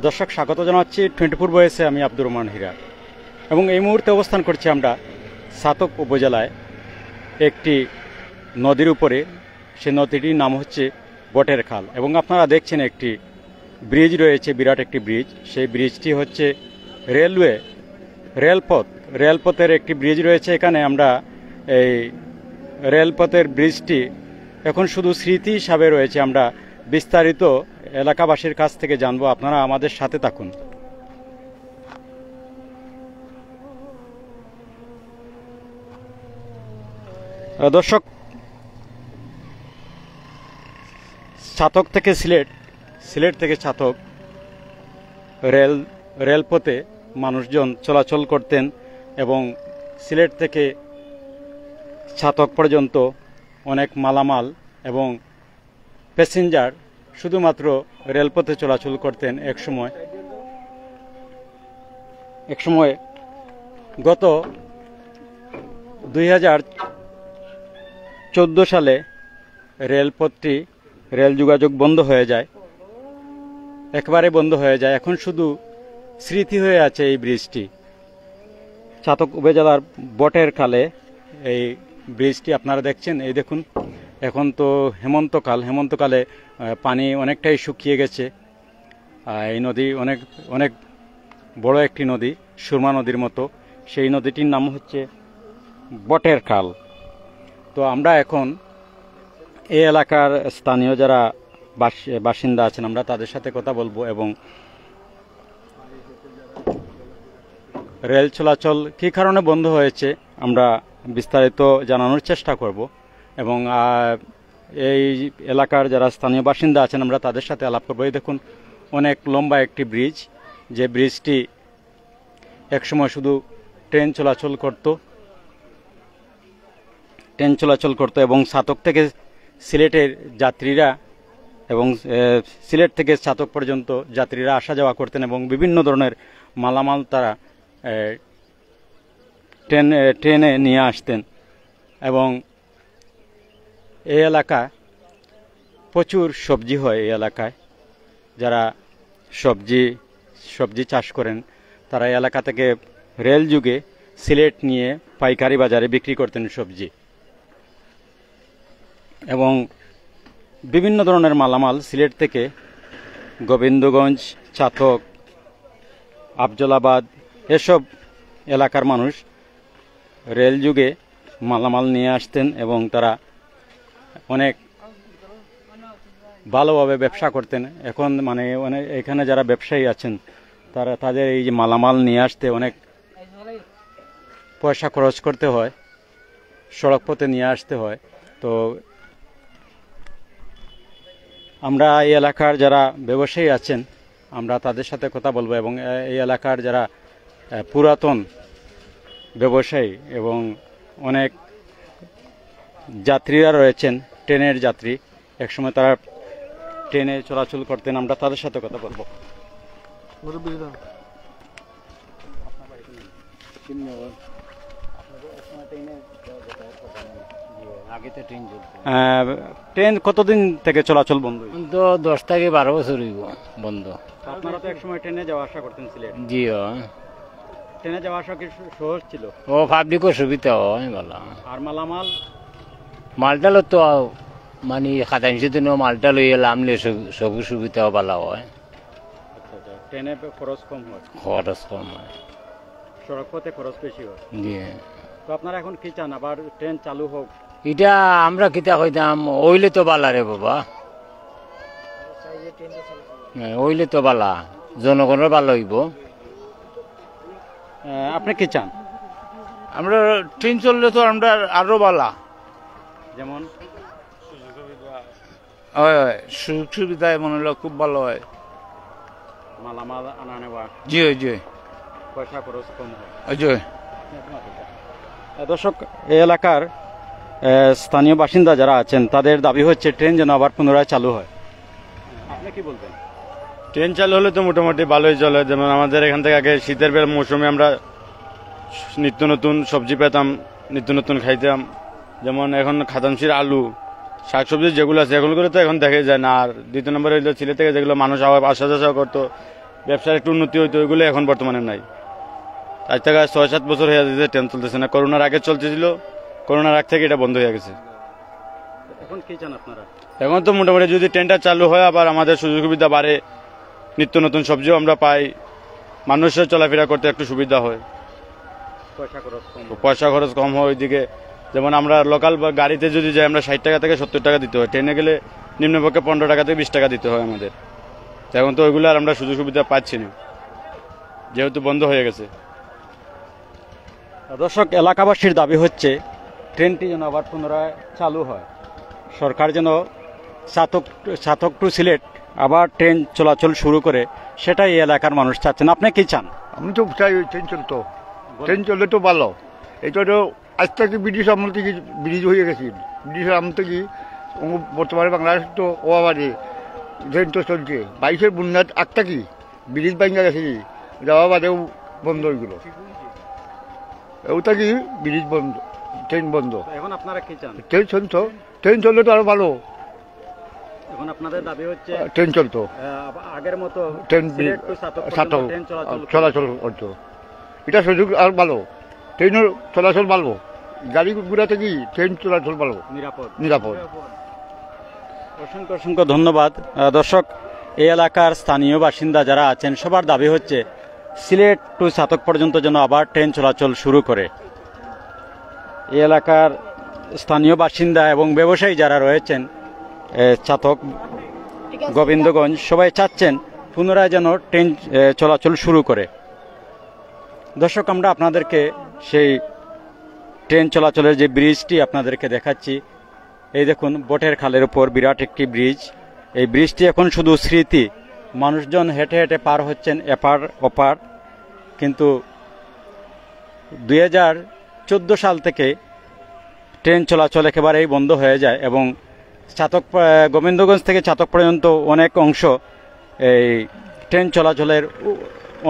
দর্শক স্বাগত জানাচ্ছি 24 ভয়েসে। আমি আব্দুর রহমান হীরা এবং এই মুহূর্তে অবস্থান করছি আমরা ছাতক উপজেলায় একটি নদীর উপরে। সেই নদীটির নাম হচ্ছে বটের খাল এবং আপনারা দেখছেন একটি ব্রিজ রয়েছে, বিরাট একটি ব্রিজ। সেই ব্রিজটি হচ্ছে রেলপথের একটি ব্রিজ রয়েছে এখানে। আমরা এই রেলপথের ব্রিজটি এখন শুধু স্মৃতি হিসাবে রয়েছে। আমরা বিস্তারিত এলাকাবাসীর কাছ থেকে জানবো, আপনারা আমাদের সাথে থাকুন। দর্শক, ছাতক থেকে সিলেট থেকে ছাতক রেলপথে মানুষজন চলাচল করতেন এবং সিলেট থেকে ছাতক পর্যন্ত অনেক মালামাল এবং প্যাসেঞ্জার শুধুমাত্র রেলপথে চলাচল করতেন। এক সময় গত 2014 সালে রেল যোগাযোগ বন্ধ হয়ে যায়, একেবারে বন্ধ হয়ে যায়। এখন শুধু স্মৃতি হয়ে আছে এই ব্রিজটি। ছাতক উপজেলার বটের খালে এই ব্রিজটি আপনারা দেখছেন। এই দেখুন, এখন তো হেমন্তকালে পানি অনেকটাই শুকিয়ে গেছে। এই নদী অনেক বড় একটি নদী, সুরমা নদীর মতো। সেই নদীটির নাম হচ্ছে বটের খাল। তো আমরা এখন এই এলাকার স্থানীয় যারা বাসিন্দা আছেন, আমরা তাদের সাথে কথা বলবো এবং রেল চলাচল কী কারণে বন্ধ হয়েছে আমরা বিস্তারিত জানানোর চেষ্টা করব এবং এই এলাকার যারা স্থানীয় বাসিন্দা আছেন আমরা তাদের সাথে আলাপ করবো। এই দেখুন, অনেক লম্বা একটি ব্রিজ, যে ব্রিজটি একসময় শুধু ট্রেন চলাচল করত এবং ছাতক থেকে সিলেটের যাত্রীরা এবং সিলেট থেকে ছাতক পর্যন্ত যাত্রীরা আসা যাওয়া করতেন এবং বিভিন্ন ধরনের মালামাল তারা ট্রেনে নিয়ে আসতেন। এবং এই এলাকা প্রচুর সবজি হয়। এই এলাকায় যারা সবজি চাষ করেন তারা এই এলাকা থেকে রেল যুগে সিলেট নিয়ে পাইকারি বাজারে বিক্রি করতেন সবজি। এবং বিভিন্ন ধরনের মালামাল সিলেট থেকে গোবিন্দগঞ্জ, ছাতক, আফজলাবাদ এসব এলাকার মানুষ রেল যুগে মালামাল নিয়ে আসতেন এবং তারা অনেক ভালোভাবে ব্যবসা করতেন। এখন এখানে যারা ব্যবসায়ী আছেন তাদের এই যে মালামাল নিয়ে আসতে অনেক পয়সা খরচ করতে হয়, সড়ক পথে নিয়ে আসতে হয়। তো আমরা এই এলাকার যারা ব্যবসায়ী আছেন আমরা তাদের সাথে কথা বলবো এবং এই এলাকার যারা পুরাতন ব্যবসায়ী এবং অনেক যাত্রীরা রয়েছেন, ট্রেনের যাত্রী, একসময় তারা ট্রেনে চলাচল করতেন, আমরা তাদের সাথে কথা বলবো। ট্রেন কতদিন থেকে চলাচল বন্ধ? 10 থেকে 12 বছর বন্ধ। আপনারা তো একসময় ট্রেনে যাওয়া আসা করতেন সিলেট? জি, ট্রেনে যাওয়া আসা কি সহজ ছিল? পাবলিকও সুবিধা হয় ভালো। আর মালটা তো মানে খাতাংশ দিন মালটা লই এলাম, সব সুবিধাও ভালো হয়। ট্রেনে খরচ কম হয়? সড়ক পথে খরচ বেশি হয়। জি। তো আপনারা এখন কি চান, আবার ট্রেন চালু হোক? এটা আমরা কিতা কইতাম, ওইলে তো বালা রে বাবা, ওইলে তো বালা, জনগণের ভালো হইব। আপনি কি চান? আমরা ট্রেন চললে তো আমরা আরো বালা, যেমন সুযোগ সুবিধা মনে হলো খুব ভালো হয়। মালামাল আনা নেওয়া, জি জি, পয়সা খরচ কম হয়। জি। দর্শক, এই এলাকার স্থানীয় বাসিন্দা যারা আছেন তাদের দাবি হচ্ছে ট্রেন যেন আবার পুনরায় চালু হয়। আপনি কি বলবেন? ট্রেন চালু হলে তো মোটামুটি ভালোই চলে। যেমন আমাদের এখান থেকে আগে শীতের মৌসুমে আমরা নিত্য নতুন সবজি পেতাম, নিত্য নতুন খাইতাম। যেমন এখন খাতামশির আলু, শাকসবজি যেগুলো আছে এগুলো করে তো এখন দেখা যায় না। আর দ্বিতীয় নম্বরে হইলো সিলেট থেকে যেগুলো মানুষ আসা যাওয়া করতো, ব্যবসার একটু উন্নতি হইতো, ওইগুলো এখন বর্তমানে নাই। আজ থেকে 6-7 বছর হয়ে যেতে ট্রেন চলতেছে না। করোনার আগে চলতেছিল, করোনার আগ থেকে এটা বন্ধ হয়ে গেছে। এখন কি চান আপনারা? এখন তো মোটামুটি যদি ট্রেনটা চালু হয়, আবার আমাদের সুযোগ সুবিধা বাড়ে, নিত্য নতুন সবজিও আমরা পাই, মানুষের চলাফেরা করতে একটু সুবিধা হয়, পয়সা খরচ কম হয়। ওইদিকে যেমন আমরা লোকাল গাড়িতে যদি যাই, আমরা 60 টাকা থেকে 70 টাকা দিতে হয়, ট্রেনে গেলে নিম্নপক্ষে 15 টাকা থেকে 20 টাকা দিতে হয় আমাদের। এখন তো ওইগুলো আর আমরা সুযোগ সুবিধা পাচ্ছি না, যেহেতু বন্ধ হয়ে গেছে। দর্শক, এলাকাবাসীর দাবি হচ্ছে ট্রেনটি যেন আবার পুনরায় চালু হয়, সরকার যেন চাতক টু সিলেট আবার ট্রেন চলাচল শুরু করে, সেটাই এই এলাকার মানুষ চাচ্ছেন। আপনি কি চান? আমি তো চাই ট্রেন চলতো, ট্রেন চললে তো ভালো। এটা তো আজ থেকে ব্রিটিশ আমল থেকে ব্রিজ হয়ে গেছে, ব্রিটিশের আমল থেকে বর্তমানে বাংলাদেশ তো ওয়াবাদে ট্রেন তো চলছে। 22-এর বন্যার আগ থেকে ব্রিজ ভাঙা গেছে, যাওয়া বাদেও বন্ধ ওইগুলো, ওটা কি ব্রিজ বন্ধ, ট্রেন বন্ধ। এখন আপনারা কি চান? ট্রেন চলতো, ট্রেন চললে তো আরো ভালো। এখন আপনাদের দাবি হচ্ছে ট্রেন চলতো, আগের মতো ট্রেন চলাচল করতো, এটা সুযোগ আর ভালো। ট্রেনের চলাচল ভালো, গাড়ি ঘোড়া থেকে ট্রেন চলাচল ভালো, নিরাপদ। অসংখ্য অসংখ্য ধন্যবাদ। দর্শক, এই এলাকার স্থানীয় বাসিন্দা যারা আছেন, সবার দাবি হচ্ছে সিলেট টু চাতক পর্যন্ত যেন আবার ট্রেন চলাচল শুরু করে। এই এলাকার স্থানীয় বাসিন্দা এবং ব্যবসায়ী যারা রয়েছেন, চাতক, গোবিন্দগঞ্জ, সবাই চাচ্ছেন পুনরায় যেন ট্রেন চলাচল শুরু করে। দর্শক, আমরা আপনাদেরকে সেই ট্রেন চলাচলের যে ব্রিজটি আপনাদেরকে দেখাচ্ছি। এই দেখুন, বটের খালের উপর বিরাট একটি ব্রিজ। এই ব্রিজটি এখন শুধু স্মৃতি, মানুষজন হেঁটে হেঁটে পার হচ্ছেন এপার ওপার। কিন্তু 2014 সাল থেকে ট্রেন চলাচল একেবারেই বন্ধ হয়ে যায় এবং গোবিন্দগঞ্জ থেকে চাতক পর্যন্ত অনেক অংশ এই ট্রেন চলাচলের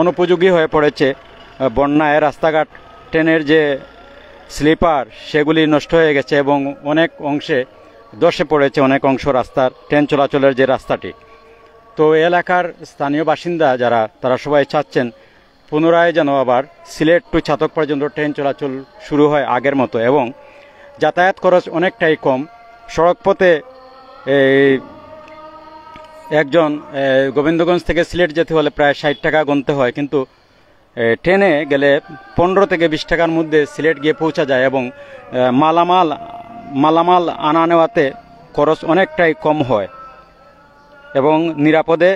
অনুপযোগী হয়ে পড়েছে। বন্যায় রাস্তাঘাট, ট্রেনের যে স্লিপার, সেগুলি নষ্ট হয়ে গেছে এবং অনেক অংশে ধসে পড়েছে অনেক অংশ রাস্তার, ট্রেন চলাচলের যে রাস্তাটি। তো এলাকার স্থানীয় বাসিন্দা যারা, তারা সবাই চাচ্ছেন পুনরায় যেন আবার সিলেট টু চাতক পর্যন্ত ট্রেন চলাচল শুরু হয় আগের মতো, এবং যাতায়াত খরচ অনেকটাই কম। সড়ক পথে একজন গোবিন্দগঞ্জ থেকে সিলেট যেতে হলে প্রায় 60 টাকা গুনতে হয়, কিন্তু ট্রেনে গেলে 15 থেকে 20 টাকার মধ্যে সিলেট গিয়ে পৌঁছা যায় এবং মালামাল আনা নেওয়াতে খরচ অনেকটাই কম হয় এবং নিরাপদে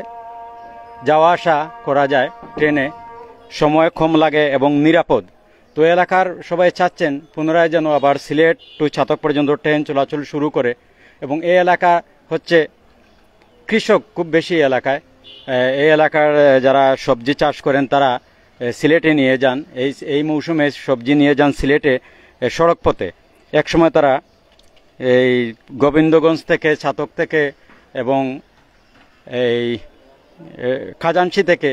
যাওয়া আসা করা যায় ট্রেনে, সময় কম লাগে এবং নিরাপদ। তো এলাকার সবাই চাচ্ছেন পুনরায় যেন আবার সিলেট টু চাতক পর্যন্ত ট্রেন চলাচল শুরু করে। এবং এই এলাকা হচ্ছে কৃষক খুব বেশি এলাকায়। এই এলাকার যারা সবজি চাষ করেন, তারা সিলেটে নিয়ে যান, এই মৌসুমে সবজি নিয়ে যান সিলেটে সড়ক পথে। একসময় তারা এই গোবিন্দগঞ্জ থেকে, চাতক থেকে এবং এই খাজানসি থেকে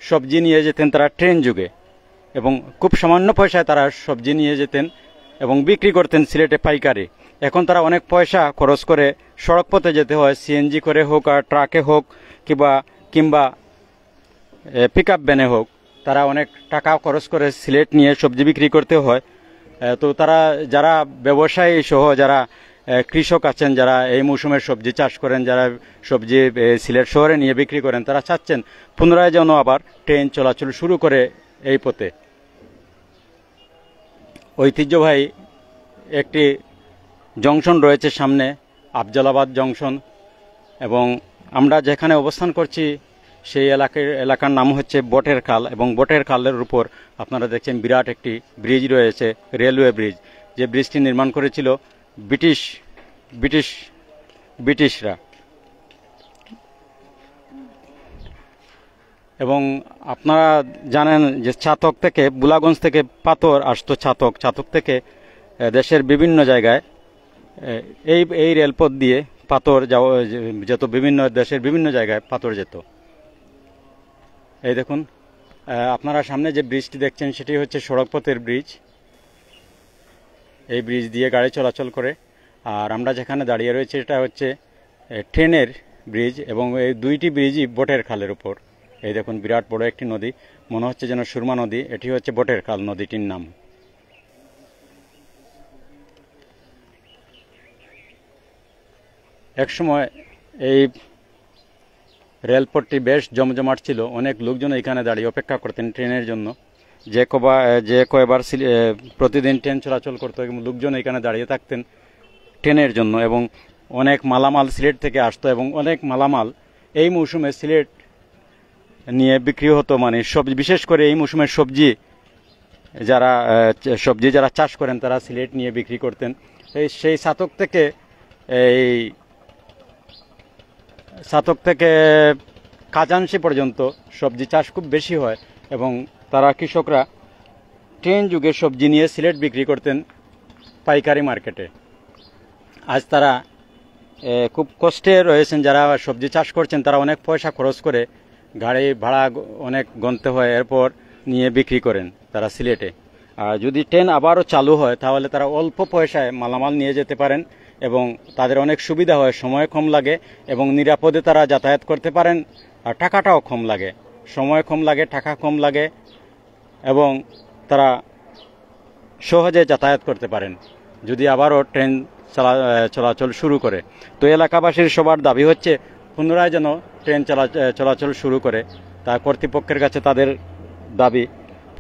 সবজি নিয়ে যেতেন তারা ট্রেন যুগে, এবং খুব সামান্য পয়সায় তারা সবজি নিয়ে যেতেন এবং বিক্রি করতেন সিলেটে পাইকারি। এখন তারা অনেক পয়সা খরচ করে সড়ক পথে যেতে হয়, সিএনজি করে হোক আর ট্রাকে হোক কিংবা পিকআপ ভ্যানে হোক, তারা অনেক টাকা খরচ করে সিলেট নিয়ে সবজি বিক্রি করতে হয়। তো তারা যারা ব্যবসায়ী সহ যারা কৃষক আছেন, যারা এই মৌসুমের সবজি চাষ করেন, যারা সবজি সিলেট শহরে নিয়ে বিক্রি করেন, তারা চাচ্ছেন পুনরায় যেন আবার ট্রেন চলাচল শুরু করে এই পথে। ঐতিহ্যবাহী একটি জংশন রয়েছে সামনে, আফজালাবাদ জংশন, এবং আমরা যেখানে অবস্থান করছি সেই এলাকার নাম হচ্ছে বটের খাল, এবং বটের খালের উপর আপনারা দেখছেন বিরাট একটি ব্রিজ রয়েছে, রেলওয়ে ব্রিজ, যে ব্রিজটি নির্মাণ করেছিল ব্রিটিশরা। এবং আপনারা জানেন যে চাতক থেকে, বুলাগঞ্জ থেকে পাথর আসতো, চাতক থেকে দেশের বিভিন্ন জায়গায় এই রেলপথ দিয়ে পাথর যেত, বিভিন্ন দেশের বিভিন্ন জায়গায় পাথর যেত। এই দেখুন, আপনারা সামনে যে ব্রিজটি দেখছেন সেটি হচ্ছে সড়কপথের ব্রিজ। এই ব্রিজ দিয়ে গাড়ি চলাচল করে। আর আমরা যেখানে দাঁড়িয়ে রয়েছি এটা হচ্ছে ট্রেনের ব্রিজ, এবং এই দুইটি ব্রিজই বটের খালের উপর। এই দেখুন বিরাট বড় একটি নদী, মনে হচ্ছে যেন সুরমা নদী। এটি হচ্ছে বটের খাল নদীটির নাম। একসময় এই রেলপথটি বেশ জমজমাট ছিল, অনেক লোকজন এখানে দাঁড়িয়ে অপেক্ষা করতেন ট্রেনের জন্য। যে কয়বার প্রতিদিন ট্রেন চলাচল করতো এবং লোকজন এখানে দাঁড়িয়ে থাকতেন ট্রেনের জন্য, এবং অনেক মালামাল সিলেট থেকে আসতো এবং অনেক মালামাল এই মৌসুমে সিলেট নিয়ে বিক্রি হতো। মানে সবজি, বিশেষ করে এই মৌসুমের সবজি যারা চাষ করেন তারা সিলেট নিয়ে বিক্রি করতেন। সেই ছাতক থেকে খাজানশি পর্যন্ত সবজি চাষ খুব বেশি হয় এবং তারা কৃষকরা ট্রেন যুগে সবজি নিয়ে সিলেট বিক্রি করতেন পাইকারি মার্কেটে। আজ তারা খুব কষ্টে রয়েছেন, যারা সবজি চাষ করছেন তারা অনেক পয়সা খরচ করে গাড়ি ভাড়া অনেক গুনতে হয়, এরপর নিয়ে বিক্রি করেন তারা সিলেটে। আর যদি ট্রেন আবারও চালু হয় তাহলে তারা অল্প পয়সায় মালামাল নিয়ে যেতে পারেন এবং তাদের অনেক সুবিধা হয়, সময় কম লাগে এবং নিরাপদে তারা যাতায়াত করতে পারেন। আর টাকাটাও কম লাগে, সময় কম লাগে, টাকা কম লাগে এবং তারা সহজে যাতায়াত করতে পারেন যদি আবারও ট্রেন চলাচল শুরু করে। তো এলাকাবাসীর সবার দাবি হচ্ছে পুনরায় যেন ট্রেন চলাচল শুরু করে। তা কর্তৃপক্ষের কাছে তাদের দাবি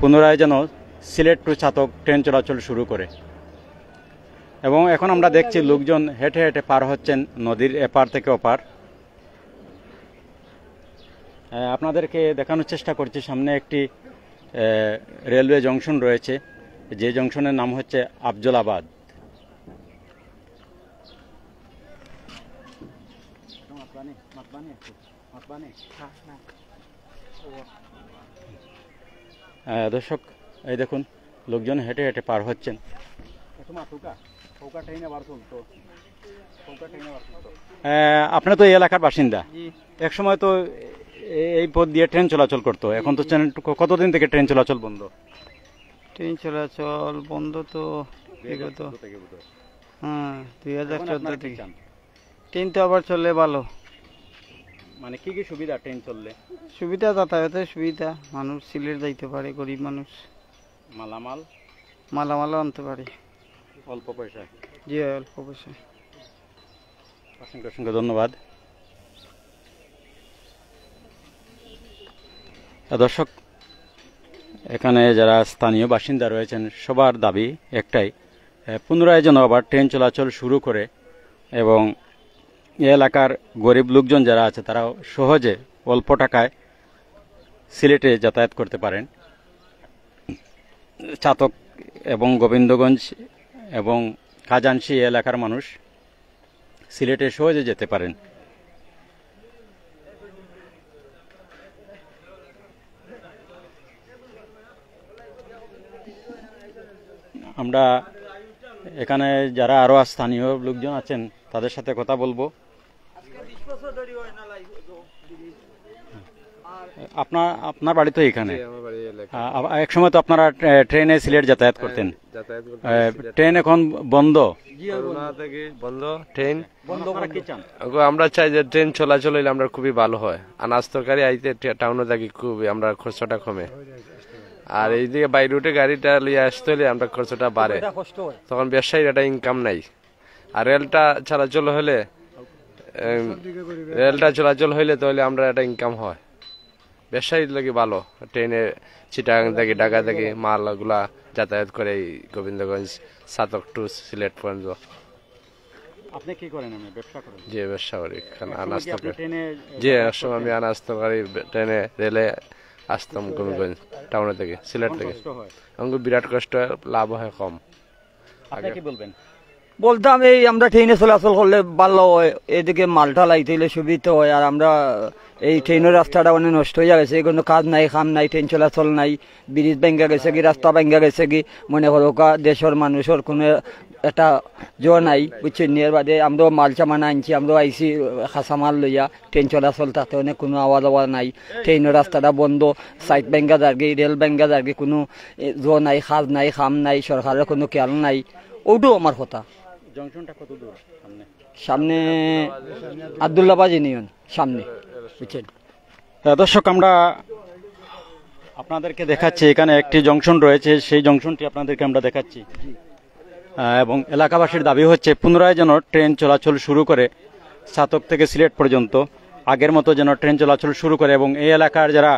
পুনরায় যেন সিলেট টু ছাতক ট্রেন চলাচল শুরু করে। এবং এখন আমরা দেখছি লোকজন হেঁটে হেঁটে পার হচ্ছেন নদীর এপার থেকে ওপার। আপনাদেরকে দেখানোর চেষ্টা করছি, সামনে একটি রেলওয়ে জংশন রয়েছে, যে জংশনের নাম হচ্ছে আফজলাবাদ। দর্শক, এই দেখুন লোকজন হেঁটে হেঁটে পার হচ্ছেন। আপনি তো এই এলাকার বাসিন্দা, এক সময় তো এই পথ দিয়ে ট্রেন চলাচল করতো, এখন তো কতদিন থেকে ট্রেন চলাচল বন্ধ? ট্রেন চলাচল বন্ধ তো বিগত 2014 থেকে। ট্রেন তো আবার চললে ভালো। মানে কি কি সুবিধা ট্রেন চললে? সুবিধা, যাতায়াতের সুবিধা, মানুষ সিলেট যাইতে পারে, গরিব মানুষ মালামালও আনতে পারে অল্প পয়সা। জি, অল্প পয়সা। অসংখ্য অসংখ্য ধন্যবাদ। দর্শক, এখানে যারা স্থানীয় বাসিন্দা রয়েছেন সবার দাবি একটাই, পুনরায় যেন আবার ট্রেন চলাচল শুরু করে এবং এলাকার গরিব লোকজন যারা আছে তারা সহজে অল্প টাকায় সিলেটে যাতায়াত করতে পারেন। ছাতক এবং গোবিন্দগঞ্জ এবং খাজানশি এলাকার মানুষ সিলেটে সহজে যেতে পারেন। আমরা এখানে যারা আরো স্থানীয় লোকজন আছেন তাদের সাথে কথা বলবো। আপনার বাড়ি তো এখানে, এক সময় তো আপনারা ট্রেনে সিলেট যাতায়াত করতেন, ট্রেন এখন বন্ধ। ট্রেন আমরা চাই যে ট্রেন চলাচল হইলে আমরা খুবই ভালো হয়। আনাজ তরকারি আইতে টাউনে থাকি খুবই আমরা খরচটা কমে, আর এইদিকে বাই রুটে গাড়িটা লিয়ে আসতে হলে আমরা খরচটা বাড়ে, তখন ব্যবসায়ীর একটা ইনকাম নাই। আর রেলটা চলাচল হইলে তাহলে আমরা একটা ইনকাম হয়, ব্যবসায়ীর লাগে ভালো। ট্রেনে চিটাগাং থেকে ঢাকা থেকে মালগুলা যাতায়াত করে গোবিন্দগঞ্জ ছাতক টু সিলেট পর্যন্ত। আপনি কি করেন? আমি ব্যবসা করি। জি, ব্যবসা করি, আনাজ তরকারি। জি, একসময় আমি আনাজ তরকারি ট্রেনে রেলে আসতাম গোবিন্দগঞ্জ টাউনে থেকে, সিলেট থেকে। আমাকে বিরাট কষ্ট, লাভ হয় কম। আপনি কি বলবেন? বলতাম এই আমরা ট্রেনে চলাচল করলে ভালো হয়, এদিকে মালটা লাইতে সুবিধা হয়। আর আমরা এই ট্রেনের রাস্তাটা অনেক নষ্ট হয়ে গেছে, কোনো কাজ নাই, খাম নাই, ট্রেন চলাচল নাই, ব্রিজ ভেঙে গেছে কি, রাস্তা ভেঙে গেছে কি, মনে করো দেশের মানুষের কোনো একটা জোর নাই, বুঝছেন। এর বাদে আমরাও মাল চামানা আনছি, আমরাও আইসি খাসা মাল লইয়া, ট্রেন চলাচল তাতে অনেক কোনো আওয়াজ নাই, ট্রেনের রাস্তাটা বন্ধ, সাইড ভেঙে যারগে, রেল ভেঙে যারগে, কোনো জোর নাই, কাজ নাই, খাম নাই, সরকারের কোনো খেয়াল নাই। ওটাও আমার কথা। জংশনটা কত দূর? সামনে আব্দুল্লাবাদ ইউনিয়ন সামনে, বুঝছেন। দর্শক আমরা আপনাদেরকে দেখাচ্ছি এখানে একটি জংশন রয়েছে, সেই জংশনটি আপনাদেরকে আমরা দেখাচ্ছি এবং এলাকাবাসীর দাবি হচ্ছে পুনরায় যেন ট্রেন চলাচল শুরু করে ছাতক থেকে সিলেট পর্যন্ত আগের মতো যেন ট্রেন চলাচল শুরু করে। এবং এই এলাকার যারা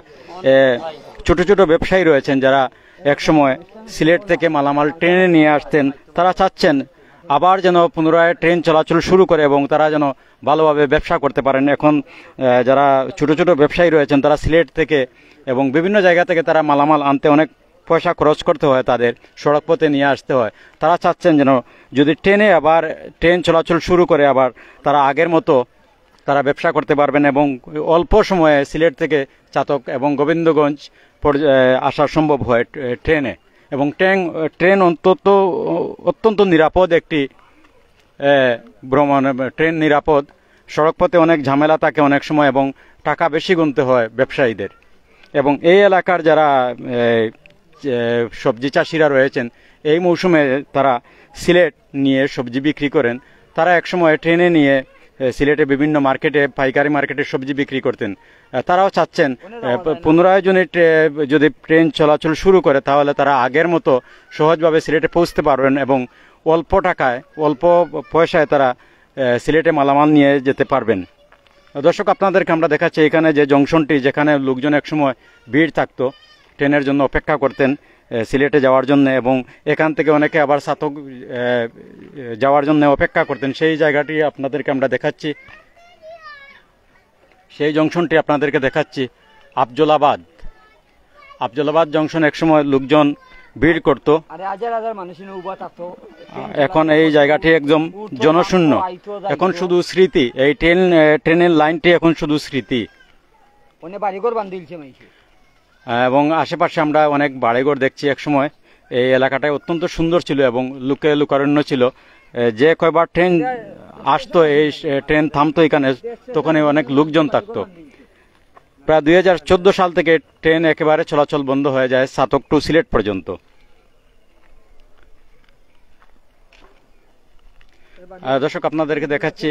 ছোট ছোট ব্যবসায়ী রয়েছেন, যারা একসময় সিলেট থেকে মালামাল ট্রেনে নিয়ে আসতেন, তারা চাচ্ছেন আবার যেন পুনরায় ট্রেন চলাচল শুরু করে এবং তারা যেন ভালোভাবে ব্যবসা করতে পারেন। এখন যারা ছোট ছোট ব্যবসায়ী রয়েছেন, তারা সিলেট থেকে এবং বিভিন্ন জায়গা থেকে তারা মালামাল আনতে অনেক পয়সা খরচ করতে হয়, তাদের সড়ক পথে নিয়ে আসতে হয়। তারা চাচ্ছেন যেন যদি ট্রেনে আবার ট্রেন চলাচল শুরু করে আবার তারা আগের মতো তারা ব্যবসা করতে পারবেন এবং অল্প সময়ে সিলেট থেকে চাতক এবং গোবিন্দগঞ্জ আসা সম্ভব হয় ট্রেনে। এবং ট্রেন অত্যন্ত নিরাপদ একটি ভ্রমণ। ট্রেন নিরাপদ, সড়কপথে অনেক ঝামেলা থাকে অনেক সময় এবং টাকা বেশি গুনতে হয় ব্যবসায়ীদের। এবং এই এলাকার যারা সবজি চাষিরা রয়েছেন, এই মৌসুমে তারা সিলেট নিয়ে সবজি বিক্রি করেন। তারা একসময় ট্রেনে নিয়ে সিলেটে বিভিন্ন মার্কেটে, পাইকারি মার্কেটে সবজি বিক্রি করতেন। তারাও চাচ্ছেন পুনরায় যদি ট্রেন চলাচল শুরু করে তাহলে তারা আগের মতো সহজভাবে সিলেটে পৌঁছতে পারবেন এবং অল্প টাকায়, অল্প পয়সায় তারা সিলেটে মালামাল নিয়ে যেতে পারবেন। দর্শক আপনাদেরকে আমরা দেখাচ্ছি এখানে যে জংশনটি, যেখানে লোকজন একসময় ভিড় থাকতো, ট্রেনের জন্য অপেক্ষা করতেন সিলেটে যাওয়ার জন্য এবং এখান থেকে অনেকে আবার ছাতক যাওয়ার জন্য অপেক্ষা করতেন, সেই জায়গাটি আপনাদেরকে আমরা দেখাচ্ছি। সেই জংশনটি আপনাদেরকে দেখাচ্ছি আফজলাবাদ জংশন একসময় লোকজন ভিড় করত, এখন এই জায়গাটি একদম জনশূন্য। এখন শুধু স্মৃতি, এই ট্রেনের লাইনটি এখন শুধু স্মৃতি। এবং আশেপাশে আমরা অনেক বাড়িঘর দেখছি। একসময় এই এলাকাটায় অত্যন্ত সুন্দর ছিল এবং লোকারণ্য ছিল। যে কয়বার ট্রেন আসতো, এই ট্রেন থামতো এখানে, তখন অনেক লোকজন থাকতো। প্রায় 2014 সাল থেকে ট্রেন একেবারে চলাচল বন্ধ হয়ে যায় ছাতক টু সিলেট পর্যন্ত। দর্শক আপনাদেরকে দেখাচ্ছি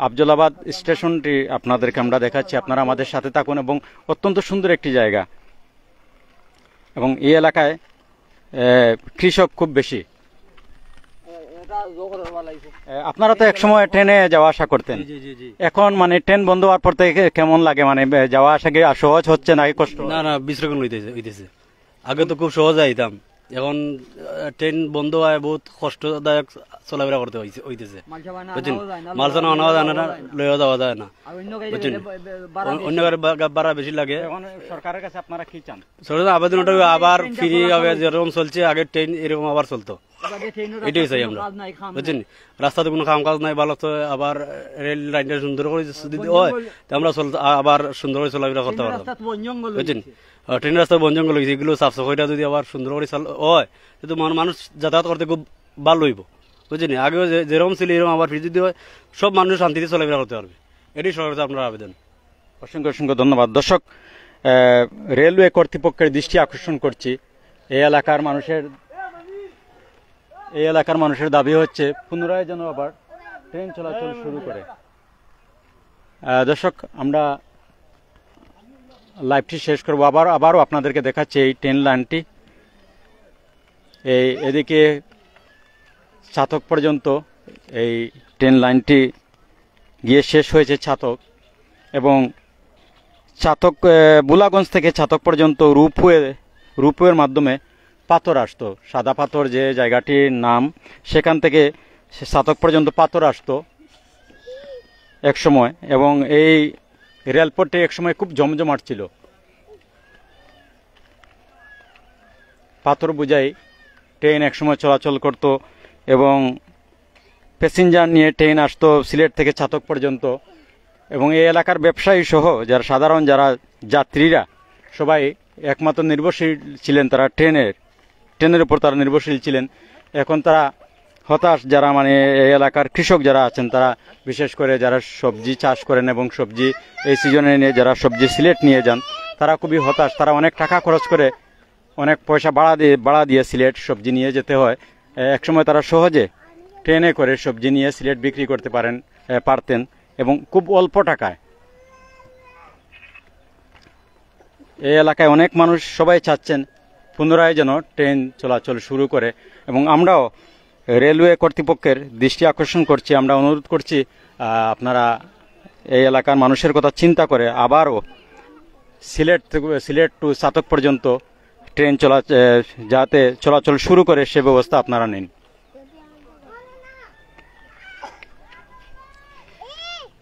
আফজলাবাদ স্টেশনটি, আপনাদেরকে আমরা দেখাচ্ছি। আপনারা আমাদের সাথে থাকুন এবং অত্যন্ত সুন্দর একটি জায়গা। এবং এই এলাকায় কৃষক খুব বেশি। আপনারা তো একসময় ট্রেনে যাওয়া আসা করতেন, এখন মানে ট্রেন বন্ধ হওয়ার পর থেকে কেমন লাগে? মানে যাওয়া আসা কি সহজ হচ্ছে নাকি কষ্ট? না, বিশ্রকম হইতেছে। আগে তো খুব সহজ আইতাম, এখন ট্রেন বন্ধ হয় বহুত কষ্টদায়ক চলাফেরা করতে হইতেছে, বুঝছেন। মাল সানা আনা যায় না, লইয়া যাওয়া যায় না, বুঝছেন। অন্য ভাড়া বেশি লাগে। সরকারের কাছে আপনারা কি চান? সরকার আবেদন আবার ফ্রি হবে, যেরকম চলছে আগে ট্রেন এরকম আবার চলতো, এটাই চাই আমরা, বুঝছেন। রাস্তাতে কোনো কাম কাজ নাই, ভালো তো আবার রেল লাইনটা সুন্দর করে যদি হয় আমরা আবার সুন্দর করে চলাফেরা করতে পারবো, বুঝছেন। ট্রেন রাস্তা বন জঙ্গল হয়েছে, এগুলো সাফ সাফাইটা যদি আবার সুন্দর করে হয় কিন্তু মানুষ যাতায়াত করতে খুব ভালো হইব, বুঝছেন। আগেও যেরকম ছিল এরকম আবার ফ্রি যদি হয়, সব মানুষ শান্তিতে চলাফেরা করতে পারবে, এটাই সরকারের আপনার আবেদন। অসংখ্য অসংখ্য ধন্যবাদ। দর্শক, রেলওয়ে কর্তৃপক্ষের দৃষ্টি আকর্ষণ করছি, এই এলাকার মানুষের দাবি হচ্ছে পুনরায় যেন আবার ট্রেন চলাচল শুরু করে। দর্শক, আমরা লাইভটি শেষ করবো, আবারও আপনাদেরকে দেখাচ্ছি এই ট্রেন লাইনটি। এদিকে ছাতক পর্যন্ত এই ট্রেন লাইনটি গিয়ে শেষ হয়েছে ছাতক, এবং ছাতক বুলাগঞ্জ থেকে ছাতক পর্যন্ত রূপওয়ের মাধ্যমে পাথর আসতো, সাদা পাথর যে জায়গাটির নাম, সেখান থেকে ছাতক পর্যন্ত পাথর আসতো এক সময়। এবং এই রেলপথটি একসময় খুব জমজমাট ছিল, পাথর বোঝাই ট্রেন একসময় চলাচল করত এবং প্যাসেঞ্জার নিয়ে ট্রেন আসতো সিলেট থেকে ছাতক পর্যন্ত। এবং এই এলাকার ব্যবসায়ী সহ সাধারণ যারা যাত্রীরা সবাই একমাত্র নির্ভরশীল ছিলেন, তারা ট্রেনের উপর তারা নির্ভরশীল ছিলেন। এখন তারা হতাশ, যারা মানে এই এলাকার কৃষক যারা আছেন, তারা বিশেষ করে যারা সবজি চাষ করেন এবং সবজি এই সিজনে নিয়ে যারা সবজি সিলেট নিয়ে যান, তারা খুবই হতাশ। তারা অনেক টাকা খরচ করে, অনেক পয়সা বাড়া দিয়ে সিলেট সবজি নিয়ে যেতে হয়। একসময় তারা সহজে ট্রেনে করে সবজি নিয়ে সিলেট বিক্রি করতে পারতেন এবং খুব অল্প টাকায়। এই এলাকায় অনেক মানুষ সবাই চাচ্ছেন পুনরায় যেন ট্রেন চলাচল শুরু করে, এবং আমরাও রেলওয়ে কর্তৃপক্ষের দৃষ্টি আকর্ষণ করছি, আমরা অনুরোধ করছি আপনারা এই এলাকার মানুষের কথা চিন্তা করে আবারও সিলেট টু চাতক পর্যন্ত ট্রেন যাতে চলাচল শুরু করে সে ব্যবস্থা আপনারা নিন।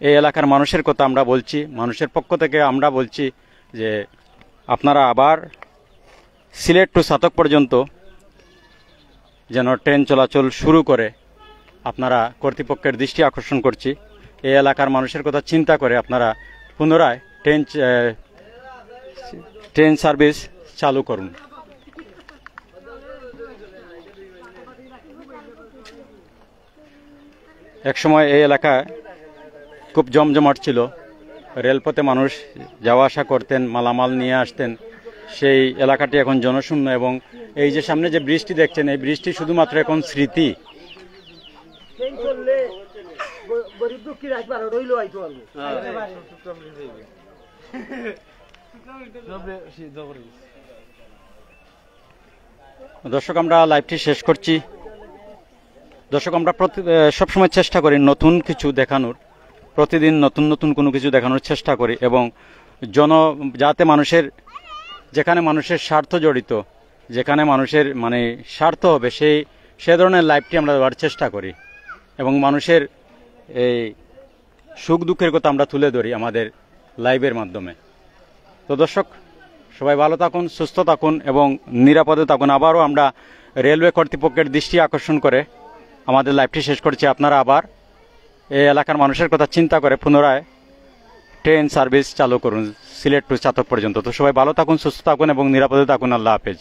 এই এলাকার মানুষের কথা আমরা বলছি, মানুষের পক্ষ থেকে আমরা বলছি যে আপনারা আবার সিলেট টু চাতক পর্যন্ত যেন ট্রেন চলাচল শুরু করে আপনারা কর্তৃপক্ষের দৃষ্টি আকর্ষণ করছি। এই এলাকার মানুষের কথা চিন্তা করে আপনারা পুনরায় ট্রেন সার্ভিস চালু করুন। একসময় এই এলাকা খুব জমজমাট ছিল, রেলপথে মানুষ যাওয়া আসা করতেন, মালামাল নিয়ে আসতেন। সেই এলাকাটি এখন জনশূন্য, এবং এই যে সামনে যে ব্রিজটি দেখছেন এই ব্রিজটি শুধুমাত্র এখন স্মৃতি। দর্শক, আমরা লাইভটি শেষ করছি। দর্শক, আমরা সবসময় চেষ্টা করি নতুন কিছু দেখানোর, প্রতিদিন নতুন নতুন কোনো কিছু দেখানোর চেষ্টা করি, এবং যাতে যেখানে মানুষের স্বার্থ জড়িত, যেখানে মানুষের স্বার্থ হবে সে ধরনের লাইভটি আমরা দেওয়ার চেষ্টা করি, এবং মানুষের এই সুখ দুঃখের কথা আমরা তুলে ধরি আমাদের লাইভের মাধ্যমে। তো দর্শক, সবাই ভালো থাকুন, সুস্থ থাকুন এবং নিরাপদে থাকুন। আবারও আমরা রেলওয়ে কর্তৃপক্ষের দৃষ্টি আকর্ষণ করে আমাদের লাইভটি শেষ করছি। আপনারা আবার এই এলাকার মানুষের কথা চিন্তা করে পুনরায় ট্রেন সার্ভিস চালু করুন সিলেট টু চাতক পর্যন্ত। তো সবাই ভালো থাকুন, সুস্থ থাকুন এবং নিরাপদে থাকুন। আল্লাহ হাফেজ।